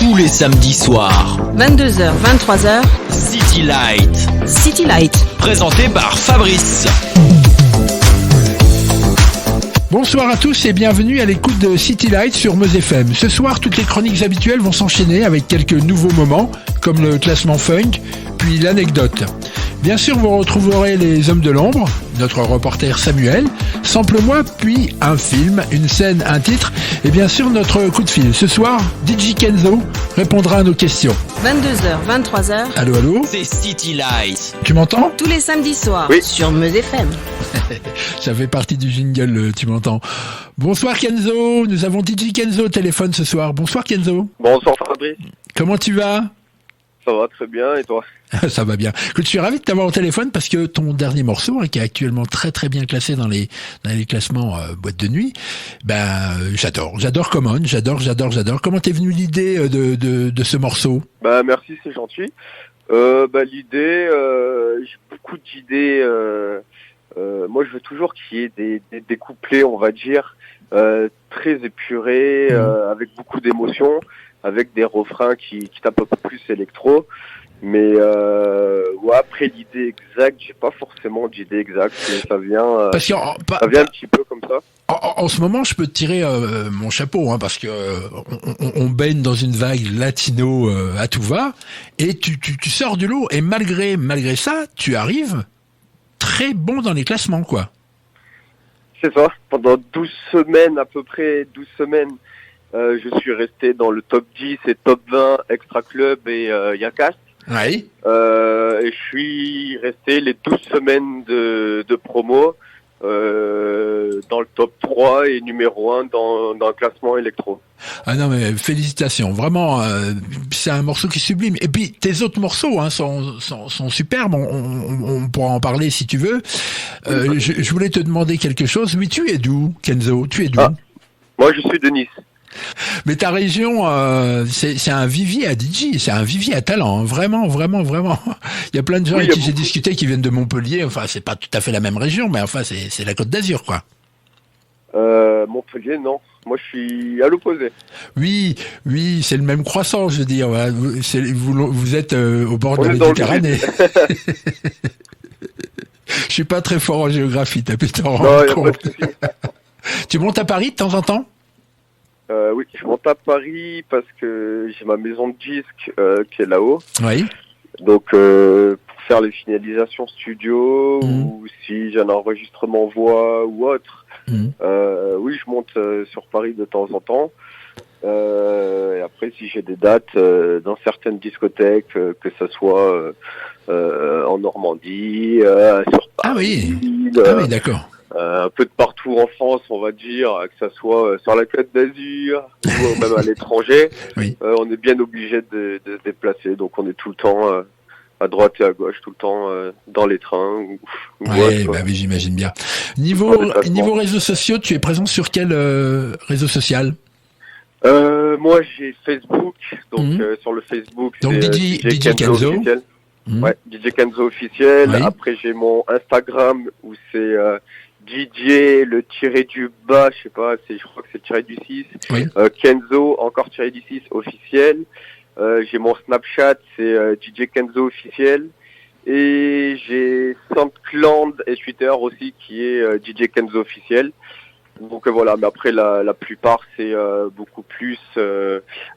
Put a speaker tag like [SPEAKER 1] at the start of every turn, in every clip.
[SPEAKER 1] Tous les samedis soirs,
[SPEAKER 2] 22h, 23h,
[SPEAKER 1] City Light,
[SPEAKER 2] City Light.
[SPEAKER 1] présenté par Fabrice.
[SPEAKER 3] Bonsoir à tous et bienvenue à l'écoute de City Light sur Meuse FM. Ce soir, toutes les chroniques habituelles vont s'enchaîner avec quelques nouveaux moments, comme le classement funk, puis l'anecdote. Bien sûr, vous retrouverez les hommes de l'ombre, notre reporter Samuel, Sample-moi, puis un film, une scène, un titre, et bien sûr notre coup de fil. Ce soir, DJ Kenzo répondra à nos questions.
[SPEAKER 2] 22h, 23h,
[SPEAKER 3] Allô, allô,
[SPEAKER 1] C'est City Light.
[SPEAKER 3] tu m'entends ?
[SPEAKER 2] tous les samedis soirs,
[SPEAKER 4] Oui.
[SPEAKER 2] sur Meuse FM.
[SPEAKER 3] Ça fait partie du jingle, tu m'entends. Bonsoir Kenzo, nous avons DJ Kenzo au téléphone ce soir. Bonsoir Kenzo,
[SPEAKER 4] Bonsoir Fabrice,
[SPEAKER 3] comment tu vas ?
[SPEAKER 4] ça va très bien et toi?
[SPEAKER 3] Ça va bien. Écoute, je suis ravi de t'avoir au téléphone parce que ton dernier morceau, qui est actuellement très très bien classé dans les classements boîte de nuit, j'adore Common, j'adore. Comment t'es venue l'idée de ce morceau ?
[SPEAKER 4] Bah merci, c'est gentil. L'idée, j'ai beaucoup d'idées. Moi, je veux toujours qu'il y ait des couplets, on va dire, très épurés, avec beaucoup d'émotions, avec des refrains qui tapent un peu plus électro. Mais après l'idée exacte, j'ai pas forcément d'idée exacte. Ça vient,
[SPEAKER 3] Parce que
[SPEAKER 4] ça vient un petit peu comme ça.
[SPEAKER 3] en ce moment, je peux te tirer mon chapeau, parce que on baigne dans une vague latino à tout va, et tu sors du lot, et malgré ça, tu arrives très bon dans les classements, quoi.
[SPEAKER 4] C'est ça. Pendant 12 semaines, à peu près 12 semaines, je suis resté dans le top 10 et top 20 Extra Club et Yacast.
[SPEAKER 3] Oui.
[SPEAKER 4] Et je suis resté les 12 semaines de promo dans le top 3 et numéro 1 dans le classement électro.
[SPEAKER 3] Ah non, mais félicitations, vraiment, c'est un morceau qui est sublime. Et puis tes autres morceaux sont superbes, on pourra en parler si tu veux. Je voulais te demander quelque chose. Oui, tu es d'où, Kenzo ? Tu es d'où ?
[SPEAKER 4] Moi, je suis de Nice.
[SPEAKER 3] Mais ta région, c'est un vivier à DJ, c'est un vivier à talent, hein. Vraiment. Il y a plein de gens avec qui j'ai discuté qui viennent de Montpellier. Enfin, c'est pas tout à fait la même région, mais enfin, c'est la Côte d'Azur, quoi.
[SPEAKER 4] Montpellier, non. Moi, je suis à l'opposé.
[SPEAKER 3] Oui, c'est le même croissant, je veux dire. Voilà. Vous êtes au bord de
[SPEAKER 4] On
[SPEAKER 3] la
[SPEAKER 4] est dans le
[SPEAKER 3] Méditerranée. Je suis pas très fort en géographie, t'as pu t'en
[SPEAKER 4] Non,
[SPEAKER 3] rendre
[SPEAKER 4] y a pas
[SPEAKER 3] compte.
[SPEAKER 4] de souci.
[SPEAKER 3] Tu montes à Paris de temps en temps ?
[SPEAKER 4] Oui, je monte à Paris parce que j'ai ma maison de disques qui est là-haut.
[SPEAKER 3] Oui.
[SPEAKER 4] Donc, pour faire les finalisations studio ou si j'ai un enregistrement voix ou autre, oui, je monte sur Paris de temps en temps. Et après, si j'ai des dates dans certaines discothèques, que ce soit en Normandie, sur Paris,
[SPEAKER 3] Ah oui, d'accord.
[SPEAKER 4] un peu de partout en France, on va dire, que ce soit sur la Côte d'Azur ou même à l'étranger,
[SPEAKER 3] Oui.
[SPEAKER 4] on est bien obligé de se déplacer. Donc on est tout le temps à droite et à gauche, tout le temps dans les trains. Ou
[SPEAKER 3] Ouais,
[SPEAKER 4] autre.
[SPEAKER 3] oui, j'imagine bien.
[SPEAKER 4] En
[SPEAKER 3] Niveau
[SPEAKER 4] déplacement.
[SPEAKER 3] réseaux sociaux, tu es présent sur quel réseau social ?
[SPEAKER 4] Moi j'ai Facebook, donc sur le Facebook
[SPEAKER 3] Donc,
[SPEAKER 4] c'est
[SPEAKER 3] DJ Kenzo.
[SPEAKER 4] officiel.
[SPEAKER 3] Mhm.
[SPEAKER 4] Ouais, DJ Kenzo officiel.
[SPEAKER 3] Oui.
[SPEAKER 4] Après j'ai mon Instagram où c'est DJ le tiré du bas, je sais pas, je crois que c'est tiré du 6.
[SPEAKER 3] Oui.
[SPEAKER 4] Kenzo encore tiré du 6 officiel. J'ai mon Snapchat, c'est DJ Kenzo officiel. Et j'ai SoundCloud et Twitter aussi qui est DJ Kenzo officiel. Donc voilà, mais après la plupart c'est beaucoup plus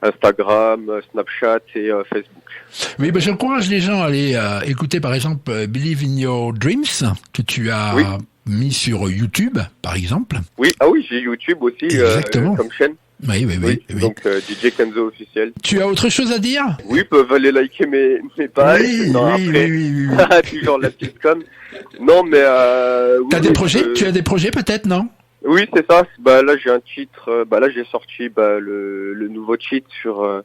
[SPEAKER 4] Instagram, Snapchat et Facebook.
[SPEAKER 3] Oui, j'encourage les gens à aller écouter par exemple Believe in Your Dreams que tu as mis sur YouTube par exemple.
[SPEAKER 4] Oui, j'ai YouTube aussi
[SPEAKER 3] Exactement.
[SPEAKER 4] comme chaîne.
[SPEAKER 3] Oui.
[SPEAKER 4] Donc DJ Kenzo officiel.
[SPEAKER 3] Tu as autre chose à dire ?
[SPEAKER 4] Oui, ils peuvent aller liker mes pages.
[SPEAKER 3] Oui.
[SPEAKER 4] Toujours la petite com. Non, mais
[SPEAKER 3] T'as des projets ? Tu as des projets peut-être, non ?
[SPEAKER 4] Oui, c'est ça. Là, j'ai un titre. Là, j'ai sorti le nouveau cheat sur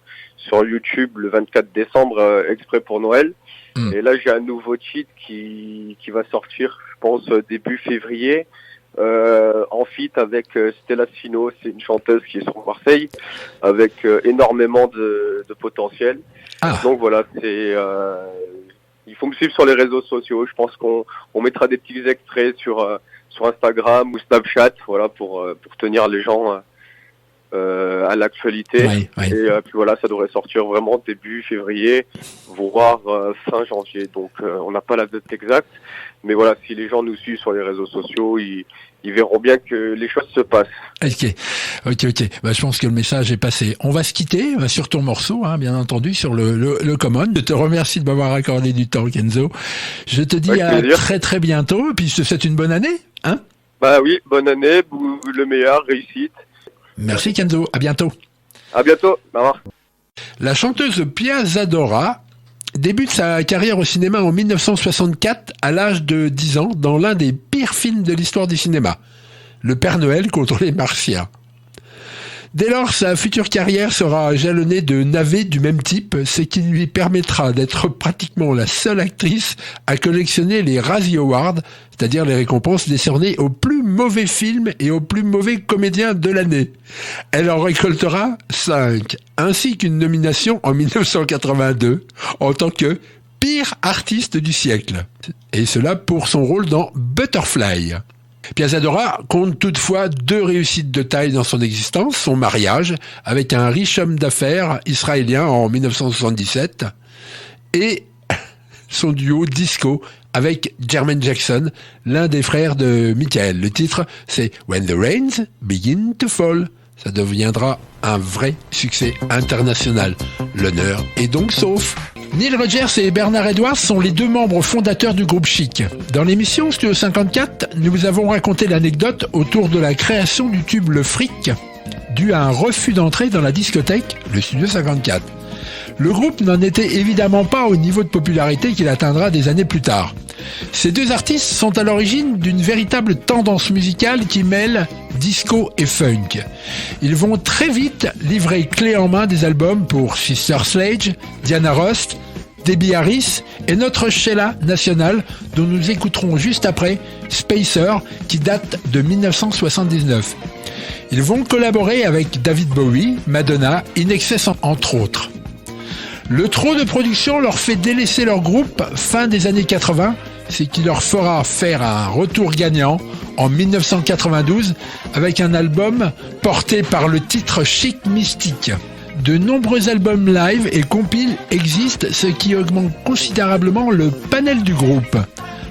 [SPEAKER 4] YouTube le 24 décembre exprès pour Noël. Et là, j'ai un nouveau cheat qui va sortir, je pense, début février. En feat avec Stella Sino, c'est une chanteuse qui est sur Marseille, avec énormément de potentiel. Donc voilà, il faut me suivre sur les réseaux sociaux. Je pense qu'on mettra des petits extraits sur Instagram ou Snapchat, voilà, pour tenir les gens à l'actualité.
[SPEAKER 3] Ouais.
[SPEAKER 4] Et puis voilà, ça devrait sortir vraiment début février, voire fin janvier. Donc on n'a pas la date exacte, mais voilà, si les gens nous suivent sur les réseaux sociaux, ils verront bien que les choses se passent.
[SPEAKER 3] Ok. Bah, je pense que le message est passé. On va se quitter sur ton morceau, bien entendu, sur le Common. Je te remercie de m'avoir accordé du temps, Kenzo. Je te dis à très très bientôt, et puis je te souhaite une bonne année.
[SPEAKER 4] Bah oui, bonne année, le meilleur, réussite.
[SPEAKER 3] Merci Kenzo, à bientôt.
[SPEAKER 4] À bientôt, au revoir.
[SPEAKER 3] La chanteuse Pia Zadora débute sa carrière au cinéma en 1964 à l'âge de 10 ans dans l'un des pires films de l'histoire du cinéma, Le Père Noël contre les Martiens. Dès lors, sa future carrière sera jalonnée de navets du même type, ce qui lui permettra d'être pratiquement la seule actrice à collectionner les Razzie Awards, c'est-à-dire les récompenses décernées aux plus mauvais films et aux plus mauvais comédiens de l'année. Elle en récoltera 5, ainsi qu'une nomination en 1982 en tant que pire artiste du siècle. Et cela pour son rôle dans Butterfly. Pia Zadora compte toutefois 2 réussites de taille dans son existence, son mariage avec un riche homme d'affaires israélien en 1977 et son duo disco avec Jermaine Jackson, l'un des frères de Michael. Le titre, c'est When the Rains Begin to Fall. Ça deviendra un vrai succès international. L'honneur est donc sauf. Neil Rogers et Bernard Edwards sont les 2 membres fondateurs du groupe Chic. Dans l'émission Studio 54, nous vous avons raconté l'anecdote autour de la création du tube Le Fric, dû à un refus d'entrée dans la discothèque, le Studio 54. Le groupe n'en était évidemment pas au niveau de popularité qu'il atteindra des années plus tard. Ces 2 artistes sont à l'origine d'une véritable tendance musicale qui mêle disco et funk. Ils vont très vite livrer clé en main des albums pour Sister Sledge, Diana Ross, Debbie Harris et notre Sheila nationale dont nous écouterons juste après Spacer qui date de 1979. Ils vont collaborer avec David Bowie, Madonna, In Excess entre autres. Le trop de production leur fait délaisser leur groupe fin des années 80, ce qui leur fera faire un retour gagnant en 1992 avec un album porté par le titre Chic Mystique. De nombreux albums live et compiles existent, ce qui augmente considérablement le panel du groupe.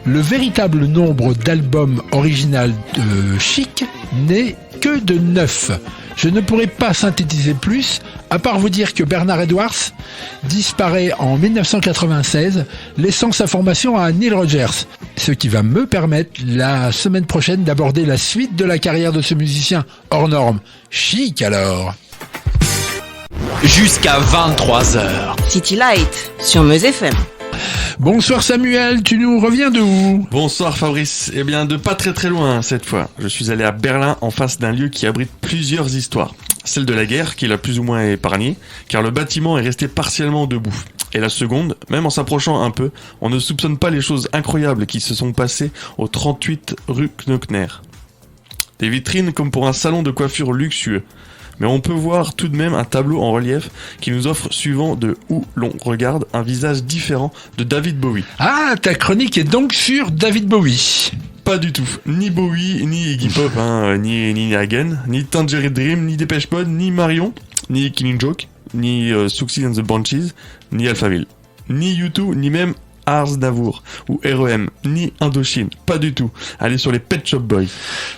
[SPEAKER 3] Le véritable nombre d'albums originaux de Chic n'est que de 9. Je ne pourrais pas synthétiser plus, à part vous dire que Bernard Edwards disparaît en 1996, laissant sa formation à Neil Rogers. Ce qui va me permettre, la semaine prochaine, d'aborder la suite de la carrière de ce musicien hors norme. Chic alors.
[SPEAKER 1] Jusqu'à 23h.
[SPEAKER 2] City Light sur Meuse FM.
[SPEAKER 3] Bonsoir Samuel, tu nous reviens d'où ?
[SPEAKER 5] Bonsoir Fabrice, eh bien de pas très très loin cette fois. Je suis allé à Berlin en face d'un lieu qui abrite plusieurs histoires. Celle de la guerre qui l'a plus ou moins épargnée, car le bâtiment est resté partiellement debout. Et la seconde, même en s'approchant un peu, on ne soupçonne pas les choses incroyables qui se sont passées au 38 rue Knockner. Des vitrines comme pour un salon de coiffure luxueux. Mais on peut voir tout de même un tableau en relief qui nous offre, suivant de où l'on regarde, un visage différent de David Bowie.
[SPEAKER 3] Ah, ta chronique est donc sur David Bowie.
[SPEAKER 5] Pas du tout. Ni Bowie, ni Iggy Pop, ni Hagen, ni Tangerine Dream, ni Depeche Mode, ni Marion, ni Killing Joke, ni Siouxsie and the Banshees, ni Alphaville, ni U2, ni même Ars Navour ou REM, ni Indochine, pas du tout. Allez sur les Pet Shop Boys.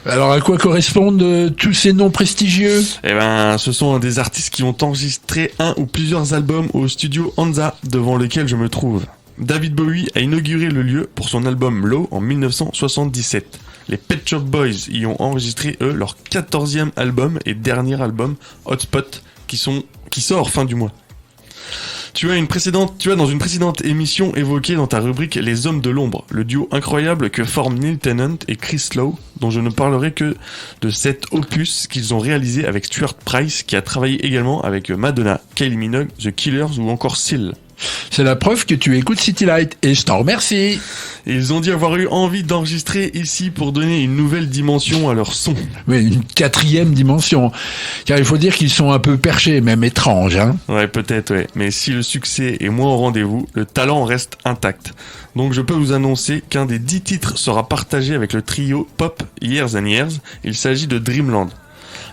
[SPEAKER 3] Alors à quoi correspondent tous ces noms prestigieux ?
[SPEAKER 5] Eh ben, ce sont des artistes qui ont enregistré un ou plusieurs albums au studio Hansa, devant lequel je me trouve. David Bowie a inauguré le lieu pour son album Low en 1977. Les Pet Shop Boys y ont enregistré, eux, leur 14e album et dernier album, Hotspot, qui sort fin du mois. Tu as dans une précédente émission évoqué dans ta rubrique Les Hommes de l'Ombre, le duo incroyable que forment Neil Tennant et Chris Lowe, dont je ne parlerai que de cet opus qu'ils ont réalisé avec Stuart Price, qui a travaillé également avec Madonna, Kylie Minogue, The Killers ou encore Seal.
[SPEAKER 3] C'est la preuve que tu écoutes City Light et je t'en remercie.
[SPEAKER 5] Ils ont dit avoir eu envie d'enregistrer ici pour donner une nouvelle dimension à leur son.
[SPEAKER 3] Oui, une 4e dimension. Car il faut dire qu'ils sont un peu perchés, même étranges, hein.
[SPEAKER 5] Ouais, peut-être, ouais. Mais si le succès est moins au rendez-vous, le talent reste intact. Donc je peux vous annoncer qu'un des 10 titres sera partagé avec le trio Pop Years and Years. Il s'agit de Dreamland.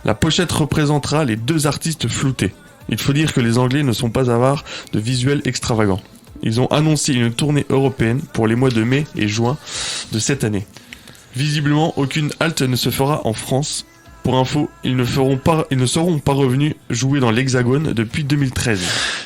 [SPEAKER 5] La pochette représentera les deux artistes floutés. Il faut dire que les Anglais ne sont pas avares de visuels extravagants. Ils ont annoncé une tournée européenne pour les mois de mai et juin de cette année. Visiblement, aucune halte ne se fera en France. Pour info, ils ne seront pas revenus jouer dans l'Hexagone depuis 2013.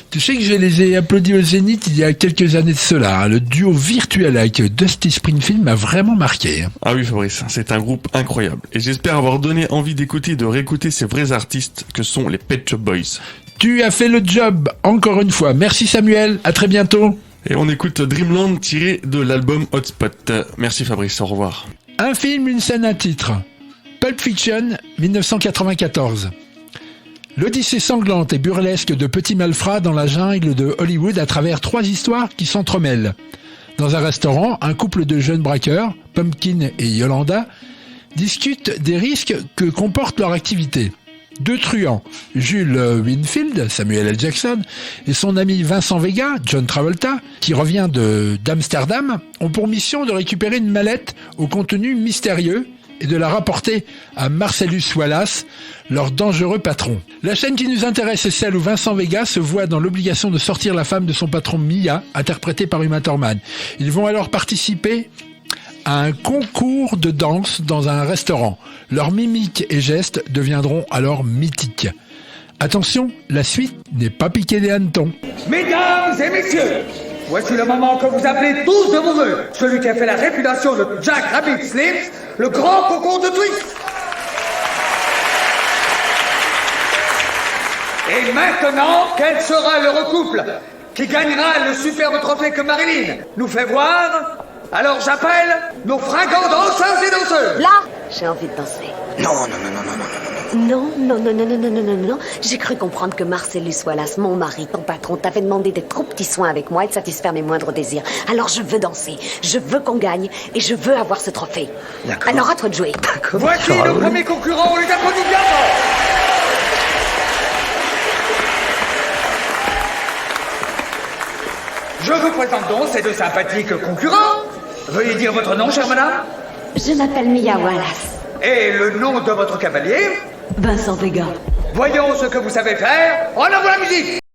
[SPEAKER 3] Tu sais que je les ai applaudis au Zénith il y a quelques années de cela. Le duo virtuel avec Dusty Springfield m'a vraiment marqué.
[SPEAKER 5] Ah oui Fabrice, c'est un groupe incroyable. Et j'espère avoir donné envie d'écouter et de réécouter ces vrais artistes que sont les Pet Shop Boys.
[SPEAKER 3] Tu as fait le job, encore une fois. Merci Samuel, à très bientôt.
[SPEAKER 5] Et on écoute Dreamland tiré de l'album Hotspot. Merci Fabrice, au revoir.
[SPEAKER 3] Un film, une scène, un titre. Pulp Fiction, 1994. L'odyssée sanglante et burlesque de petits malfrats dans la jungle de Hollywood à travers 3 histoires qui s'entremêlent. Dans un restaurant, un couple de jeunes braqueurs, Pumpkin et Yolanda, discutent des risques que comporte leur activité. 2 truands, Jules Winfield, Samuel L. Jackson, et son ami Vincent Vega, John Travolta, qui revient d'Amsterdam, ont pour mission de récupérer une mallette au contenu mystérieux et de la rapporter à Marcellus Wallace, leur dangereux patron. La scène qui nous intéresse est celle où Vincent Vega se voit dans l'obligation de sortir la femme de son patron Mia, interprétée par Uma Thurman. Ils vont alors participer à un concours de danse dans un restaurant. Leurs mimiques et gestes deviendront alors mythiques. Attention, la suite n'est pas piquée des hannetons.
[SPEAKER 6] Mesdames et messieurs, voici le moment que vous appelez tous de vos voeux. Celui qui a fait la réputation de Jack Rabbit Slims, le grand concours de twist. Et maintenant, quel sera le couple qui gagnera le superbe trophée que Marilyn nous fait voir? Alors j'appelle nos fringants danseurs et danseuses.
[SPEAKER 7] Là, j'ai envie de danser. Non. Non. J'ai cru comprendre que Marcellus Wallace, mon mari, ton patron, t'avait demandé des trop petits soins avec moi et de satisfaire mes moindres désirs. Alors je veux danser, je veux qu'on gagne et je veux avoir ce trophée. D'accord. Alors à toi de jouer.
[SPEAKER 6] Voici nos premiers concurrents, on les applaudit bien fort. Je vous présente donc ces 2 sympathiques concurrents. Veuillez dire votre nom, chère madame.
[SPEAKER 7] Je m'appelle Mia Wallace.
[SPEAKER 6] Et le nom de votre cavalier?
[SPEAKER 7] Vincent Vega.
[SPEAKER 6] Voyons ce que vous savez faire. En avant la musique!